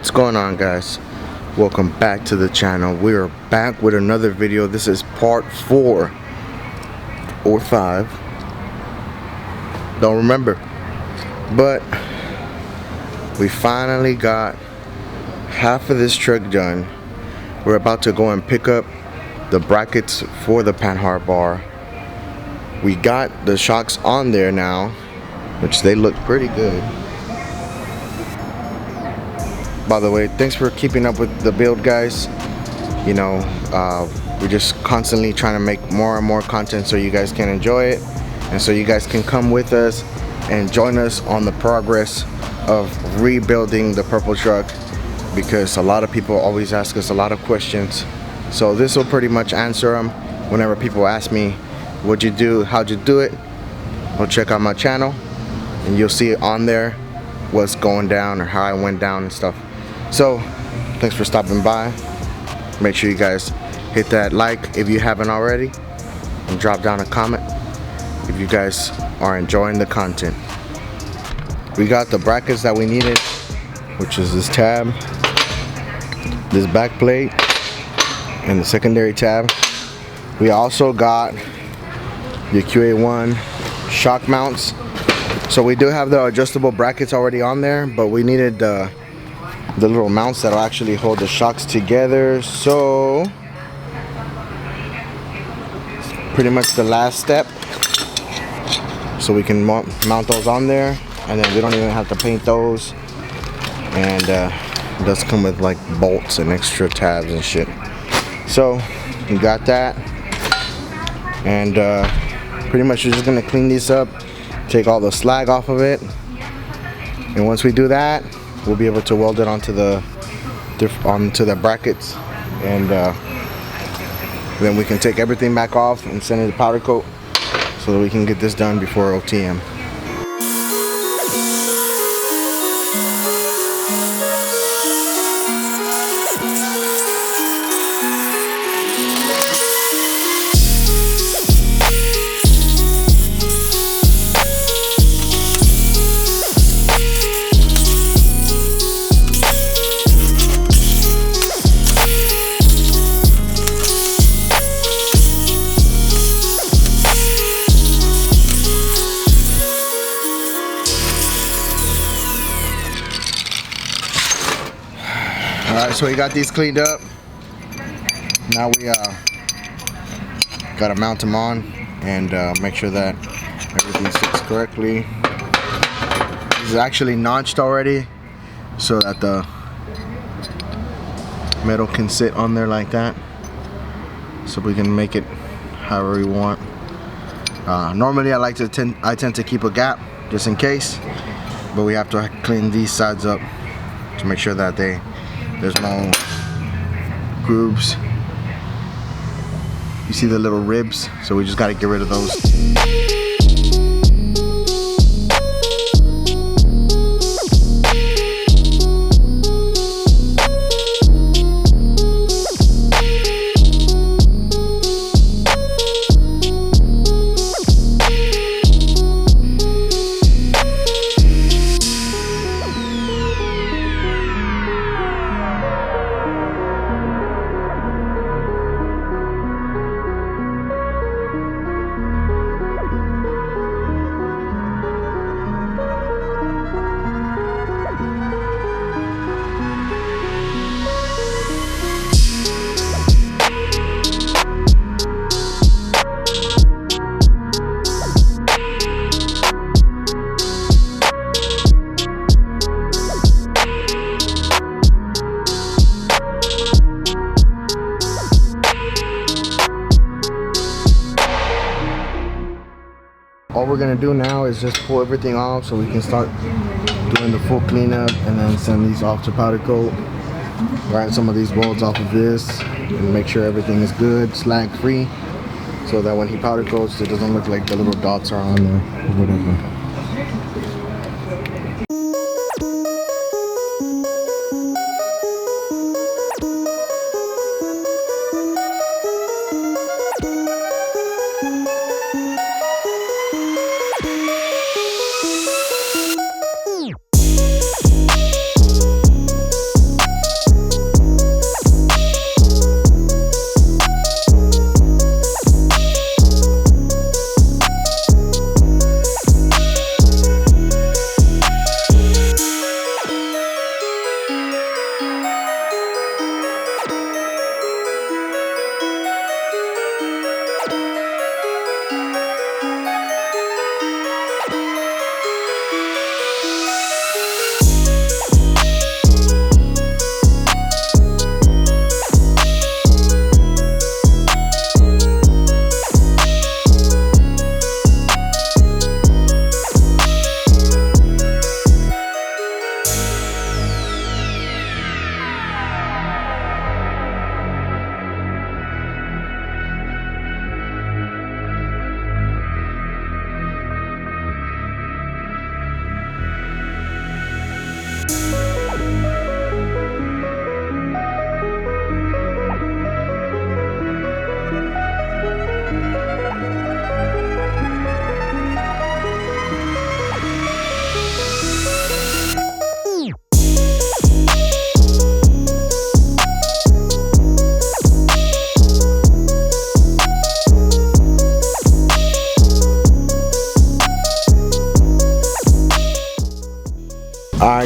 What's going on, guys? Welcome back to the channel. We are back with another video. This is part 4 or 5, don't remember, but we finally got half of this truck done. We're about to go and pick up the brackets for the panhard bar. We got the shocks on there now, which they look pretty good. By the way, thanks for keeping up with the build, guys. You know, we're just constantly trying to make more and more content so you guys can enjoy it, and so you guys can come with us and join us on the progress of rebuilding the purple truck, because a lot of people always ask us a lot of questions. So this will pretty much answer them. Whenever people ask me, what'd you do, how'd you do it, well, check out my channel and you'll see it on there, what's going down or how I went down and stuff. So thanks for stopping by. Make sure you guys hit that like if you haven't already, and drop down a comment if you guys are enjoying the content. We got the brackets that we needed, which is this tab, this back plate, and the secondary tab. We also got the QA1 shock mounts. So we do have the adjustable brackets already on there, but we needed the little mounts that'll actually hold the shocks together. So it's pretty much the last step, so we can mount those on there, and then we don't even have to paint those. And it does come with like bolts and extra tabs and shit. So we got that, and pretty much we're just gonna clean these up, take all the slag off of it, and once we do that, we'll be able to weld it onto the brackets, and then we can take everything back off and send it to powder coat so that we can get this done before OTM. Alright, so we got these cleaned up. Now we gotta mount them on and make sure that everything sits correctly. This is actually notched already, so that the metal can sit on there like that, so we can make it however we want. Normally I tend to keep a gap just in case, but we have to clean these sides up to make sure that there's no grooves. You see the little ribs, so we just got to get rid of those. All we're gonna do now is just pull everything off so we can start doing the full cleanup, and then send these off to powder coat. Grab some of these bolts off of this and make sure everything is good, slag free, so that when he powder coats, it doesn't look like the little dots are on there or whatever.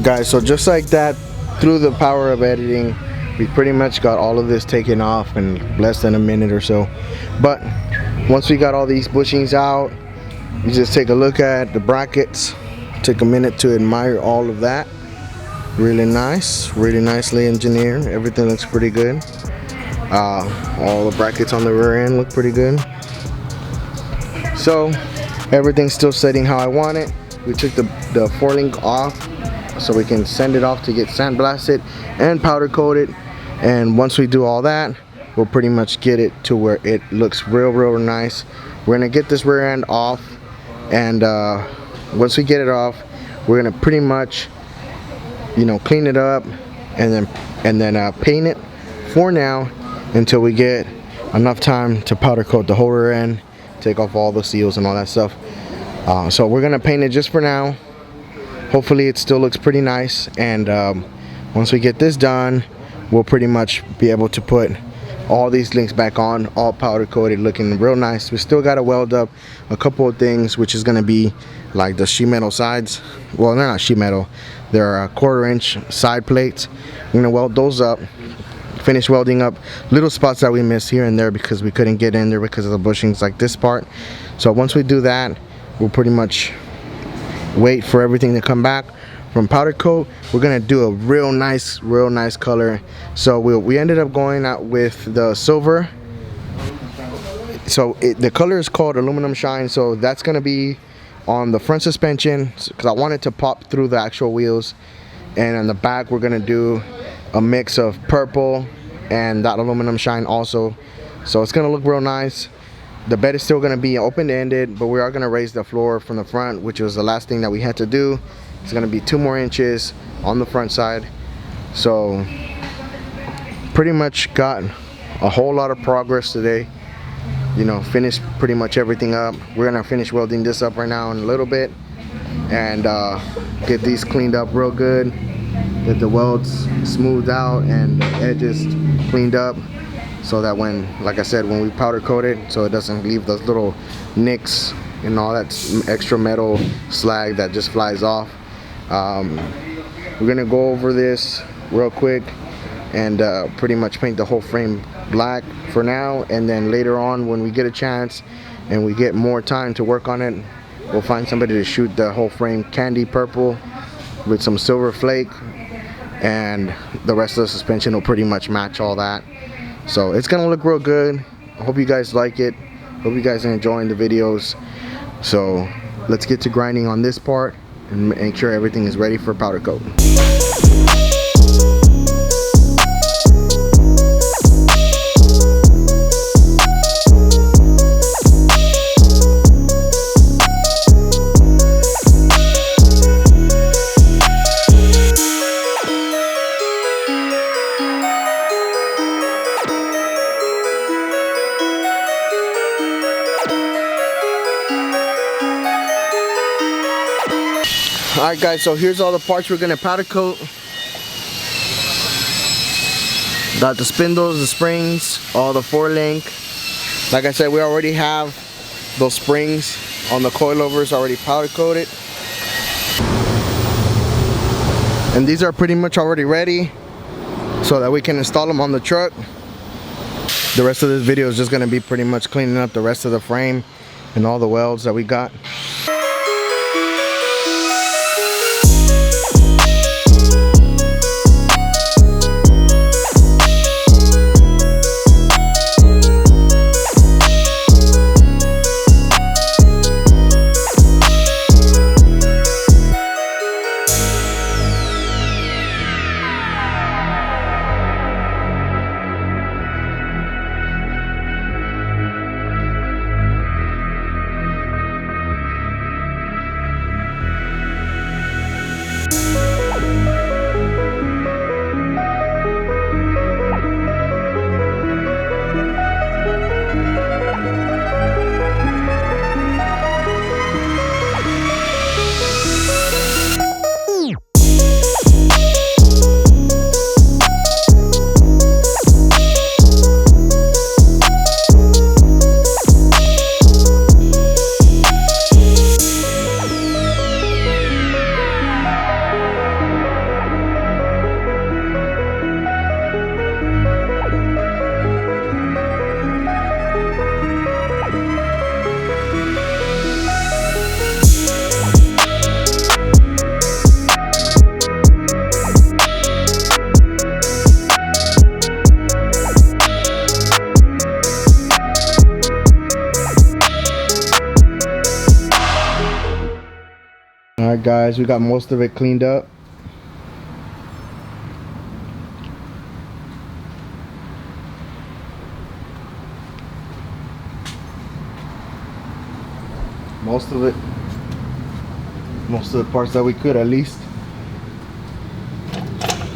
Alright guys, so just like that, through the power of editing, we pretty much got all of this taken off in less than a minute or so. But once we got all these bushings out, you just take a look at the brackets, take a minute to admire all of that. Really nice, really nicely engineered. Everything looks pretty good. All the brackets on the rear end look pretty good. So everything's still setting how I want it. We took the 4-link off so we can send it off to get sandblasted and powder coated. And once we do all that, we'll pretty much get it to where it looks real nice. We're gonna get this rear end off, and once we get it off, we're gonna pretty much, you know, clean it up and then paint it for now until we get enough time to powder coat the whole rear end, take off all the seals and all that stuff. So we're gonna paint it just for now. Hopefully it still looks pretty nice, and once we get this done, we'll pretty much be able to put all these links back on, all powder coated, looking real nice. We still got to weld up a couple of things, which is going to be like the sheet metal sides. Well, they're not sheet metal, they're 1/4-inch side plates. We're going to weld those up, finish welding up little spots that we missed here and there because we couldn't get in there because of the bushings, like this part. So once we do that, we'll pretty much wait for everything to come back from powder coat. We're gonna do a real nice color. So we ended up going out with the silver. So the color is called aluminum shine. So that's gonna be on the front suspension because I want it to pop through the actual wheels, and on the back we're gonna do a mix of purple and that aluminum shine also. So it's gonna look real nice. The bed is still gonna be open-ended, but we are gonna raise the floor from the front, which was the last thing that we had to do. It's gonna be 2 more inches on the front side. So pretty much got a whole lot of progress today. You know, finished pretty much everything up. We're gonna finish welding this up right now in a little bit, and get these cleaned up real good, get the welds smoothed out and the edges cleaned up, so that when, like I said, when we powder coat it, so it doesn't leave those little nicks and all that extra metal slag that just flies off. We're gonna go over this real quick and pretty much paint the whole frame black for now, and then later on when we get a chance and we get more time to work on it, we'll find somebody to shoot the whole frame candy purple with some silver flake, and the rest of the suspension will pretty much match all that. So it's gonna look real good. I hope you guys like it. Hope you guys are enjoying the videos. So let's get to grinding on this part and make sure everything is ready for powder coat. Alright guys, so here's all the parts we're gonna powder coat. Got the spindles, the springs, all the 4-link. Like I said, we already have those springs on the coilovers already powder coated. And these are pretty much already ready so that we can install them on the truck. The rest of this video is just gonna be pretty much cleaning up the rest of the frame and all the welds that we got. Alright guys, we got most of it cleaned up. Most of the parts that we could, at least.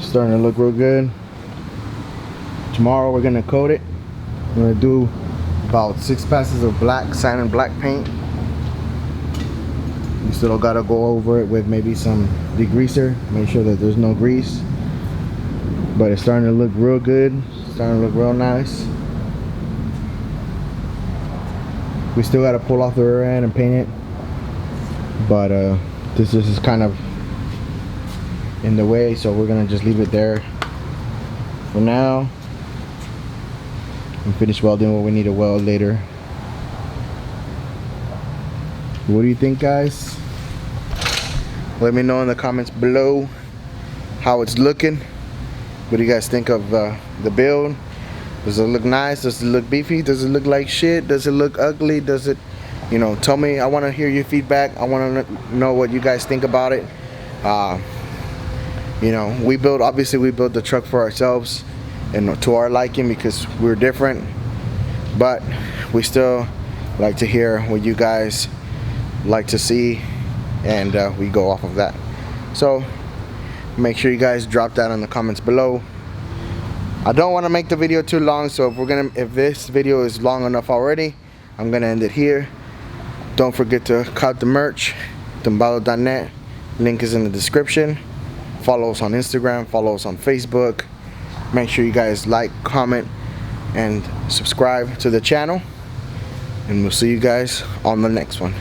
Starting to look real good. Tomorrow we're gonna coat it. We're gonna do about 6 passes of black, sand and black paint. You still gotta go over it with maybe some degreaser, make sure that there's no grease. But it's starting to look real good, it's starting to look real nice. We still gotta pull off the rear end and paint it, but this is kind of in the way, so we're gonna just leave it there for now and finish welding what we need to weld later. What do you think, guys? Let me know in the comments below how it's looking. What do you guys think of the build? Does it look nice? Does it look beefy? Does it look like shit? Does it look ugly? Does it, you know, tell me. I want to hear your feedback. I want to know what you guys think about it. You know, obviously we built the truck for ourselves and to our liking because we're different, but we still like to hear what you guys like to see, and we go off of that. So make sure you guys drop that in the comments below. I don't want to make the video too long, so if this video is long enough already, I'm gonna end it here. Don't forget to cop the merch, tumbado.net. Link is in the description. Follow us on Instagram, follow us on Facebook. Make sure you guys like, comment, and subscribe to the channel, and we'll see you guys on the next one.